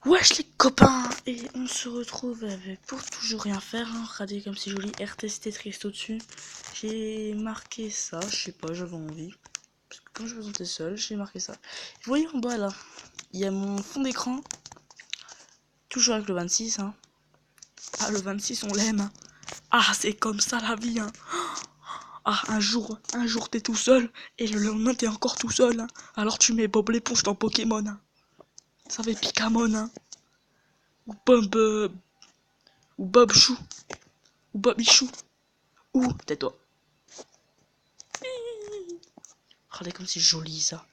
Wesh les copains. Et on se retrouve avec pour toujours rien faire, hein. Regardez comme c'est joli, RTST triste au-dessus. J'ai marqué ça, je sais pas, j'avais envie. Parce que quand je me sentais seul, j'ai marqué ça. Vous voyez en bas là, il y a mon fond d'écran. Toujours avec le 26, hein. Ah, le 26 on l'aime, hein. Ah, c'est comme ça la vie, hein. Ah, un jour t'es tout seul et le lendemain t'es encore tout seul, hein. Alors tu mets Bob l'éponge dans Pokémon, hein. Ça fait Picamon, hein. Ou ou Bob Chou, ou Bobichou, ou tais-toi. Regardez comme c'est joli ça.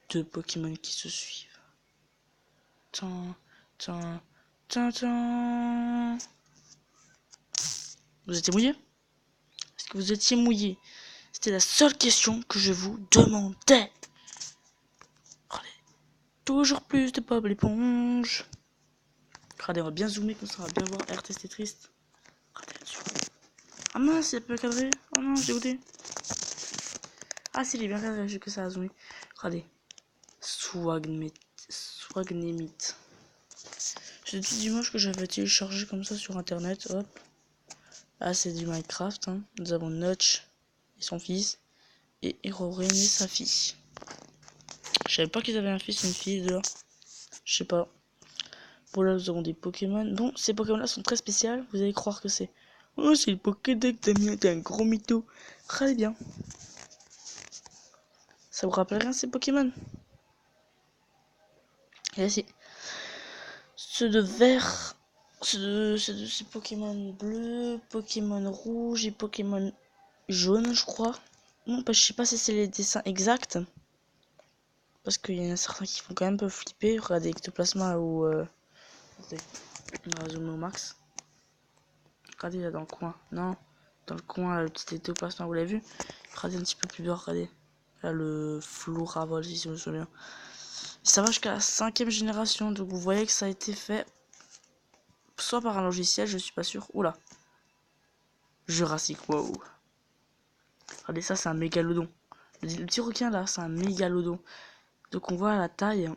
Deux Pokémon qui se suivent. Tan, tan, tan, tan. Vous étiez mouillé? Est-ce que vous étiez mouillé? C'était la seule question que je vous demandais. Regardez. Toujours plus de Bob l'éponge. Regardez, on va bien zoomer comme ça, on va bien voir RTST triste. Regardez là-dessus. Ah mince, c'est pas cadré. Oh non, j'ai goûté. Ah si, il est bien cadré, j'ai que ça à zoomer. Regardez. Swagnemite. C'est des petites images que j'avais téléchargées comme ça sur internet. Hop. Ah, c'est du Minecraft, hein. Nous avons Notch et son fils. Et Herobrine et sa fille. Je savais pas qu'ils avaient un fils et une fille dehors. Je sais pas. Bon, là, nous avons des Pokémon. Bon, ces Pokémon-là sont très spéciaux. Vous allez croire que c'est... Oh, c'est le Pokédex, Damien, t'es un gros mytho. Très bien. Ça vous rappelle rien, ces Pokémon? Et là, c'est... Ceux de vert... Ceux de ces Pokémon bleus, Pokémon rouge et Pokémon jaune, je crois. Non, je sais pas si c'est les dessins exacts. Parce qu'il y en a certains qui font quand même un peu flipper. Regardez Ectoplasma ou... Attendez, on va zoomer au max. Regardez là dans le coin. Non, dans le coin, là, le petit Ectoplasma, vous l'avez vu? Regardez un petit peu plus bas, regardez. Là, le Floravol, si je me souviens. Ça va jusqu'à la 5e génération. Donc vous voyez que ça a été fait soit par un logiciel, je suis pas sûr. Oula. Jurassic, wow. Regardez, ça, c'est un mégalodon. Le petit requin là, c'est un mégalodon. Donc on voit la taille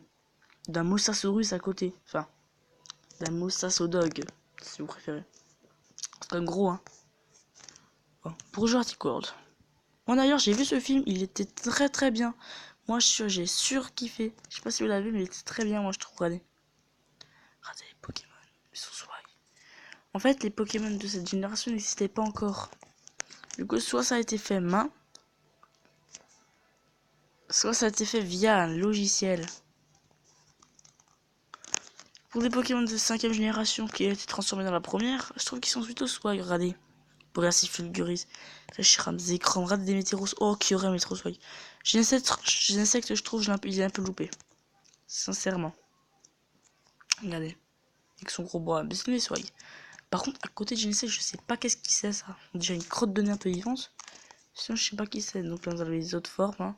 d'un Mosasaurus à côté. Enfin, d'un Mosasaudog, si vous préférez. C'est un gros, hein. Bon, pour Jurassic World. Moi d'ailleurs, j'ai vu ce film, il était très très bien. Moi, j'ai surkiffé. Je sais pas si vous l'avez vu, mais il était très bien, moi je trouve. Regardez. Regardez les Pokémon. Ils sont swag. En fait, les Pokémon de cette génération n'existaient pas encore. Du coup, soit ça a été fait main, soit ça a été fait via un logiciel. Pour des Pokémon de 5e génération qui ont été transformés dans la première, je trouve qu'ils sont plutôt swag. Regardez. Brassifulguris, Reshiram, Kramrat, Demeteros, oh, Kyurem est trop swag. Genesect, je trouve, il est un peu loupé. Sincèrement. Regardez. Avec son gros bras, mais c'est swag. Par contre, à côté de Genesect, je sais pas qu'est-ce qui c'est ça. On dirait une crotte de nez un peu vivante. Sinon, je sais pas qui c'est. Donc là, on a les autres formes, hein.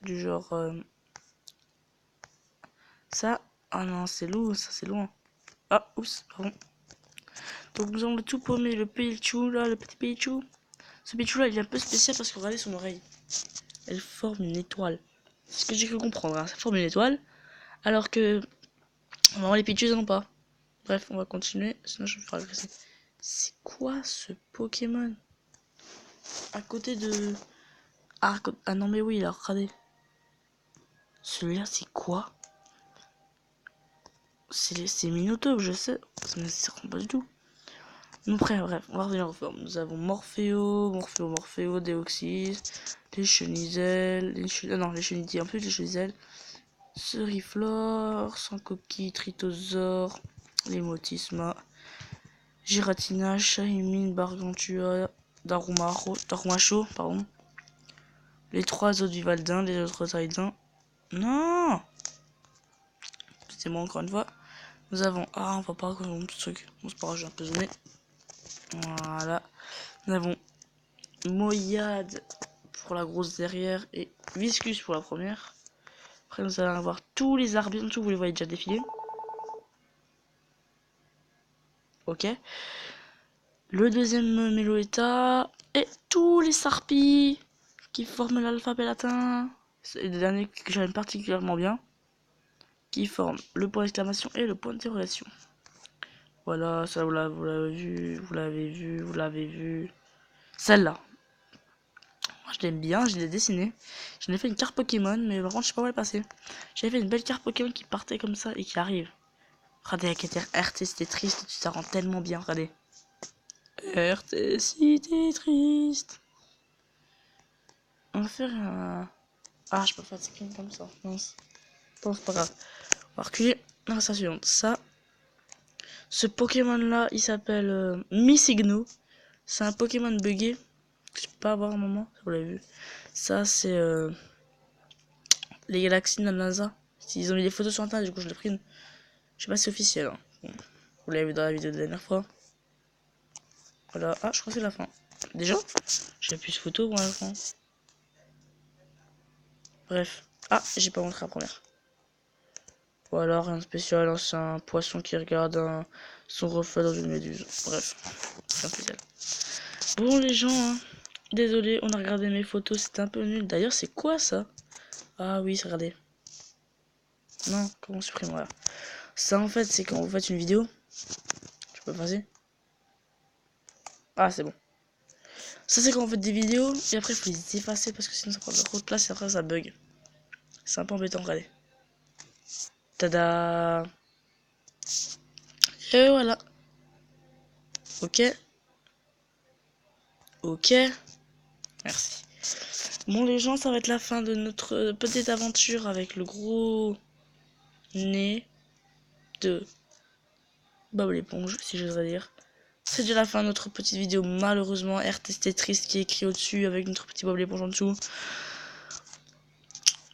Du genre. Ça. Ah non, c'est lourd, ça c'est loin. Ah, oups, pardon. Donc nous avons le tout paumé, le Pichu là, le petit Pichu. Ce Pichu là, il est un peu spécial parce que regardez son oreille. Elle forme une étoile. C'est ce que j'ai cru comprendre, hein. Ça forme une étoile. Alors que normalement les Pichus n'en ont pas. Bref, on va continuer, sinon je vais me faire agresser. C'est quoi ce Pokémon? À côté de... Ah non mais oui, alors regardez. Celui-là c'est quoi? C'est Minotaur, je sais. Ça ne ressemble pas du tout. Donc bref, on va revenir aux formes. Nous avons Morpheo, Deoxys, les Chenizelles, les Chenilles, en plus les Chenizelles, Ceriflore, sans coquille, Tritosaure, les Motisma, Giratina, Shaymin, Bargantua, Darumacho, pardon. Les 3 autres Vivaldins, les autres Zaidins. Non! C'est moi encore une fois. Nous avons... Ah, on va pas reconnaître mon petit truc. Bon, c'est pas grave, j'ai un peu zoomé. Voilà. Nous avons Moyade pour la grosse derrière et Viscus pour la première. Après, nous allons avoir tous les arbions, vous les voyez déjà défiler. Ok. Le deuxième Meloetta et tous les Sarpies qui forment l'alphabet latin. C'est le dernier que j'aime particulièrement bien. qui forment le point d'exclamation et le point d'interrogation. Voilà, ça vous l'avez vu, vous l'avez vu, vous l'avez vu. Celle-là. Moi je l'aime bien, je l'ai dessinée. J'en ai fait une carte Pokémon, mais par contre je sais pas où elle est passée. J'avais fait une belle carte Pokémon qui partait comme ça et qui arrive. Regardez, avec RT, c'était triste, ça rend tellement bien, regardez. RT, si t'es triste. On va faire un... Ah, je peux faire des comme ça, mince. Bon, c'est pas grave. On va reculer. Non, ça suivante. Ça, ce Pokémon-là, il s'appelle Missigno. C'est un Pokémon buggé. Je peux pas avoir un moment, vous l'avez vu. Ça, c'est les galaxies de la NASA. Ils ont mis des photos sur internet, du coup, je l'ai pris. Je sais pas si c'est officiel. Hein. Bon. Vous l'avez vu dans la vidéo de la dernière fois. Voilà. Ah, je crois que c'est la fin. Déjà, j'ai plus de photos pour la fin. Bref. Ah, j'ai pas montré la première. Voilà, rien de spécial. Hein, c'est un poisson qui regarde son reflet dans une méduse. Bref, rien de spécial. Bon, les gens, hein, désolé, on a regardé mes photos, c'était un peu nul. D'ailleurs, c'est quoi ça? Ah oui, regardez. Non, comment on supprime, voilà. Ça, en fait, c'est quand vous faites une vidéo. Je peux passer. Ah, c'est bon. Ça, c'est quand vous faites des vidéos, et après, il faut les effacer parce que sinon, ça prend trop de place et après, ça bug. C'est un peu embêtant, regardez. Tada! Et voilà. Ok. Ok. Merci. Bon, les gens, ça va être la fin de notre petite aventure avec le gros nez de Bob l'éponge, si j'oserais dire. C'est déjà la fin de notre petite vidéo. Malheureusement, RT triste qui est écrit au-dessus avec notre petit Bob l'éponge en dessous.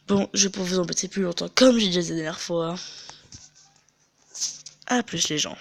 Bon, je vais pas vous embêter plus longtemps, comme j'ai déjà dit la dernière fois. A plus les gens.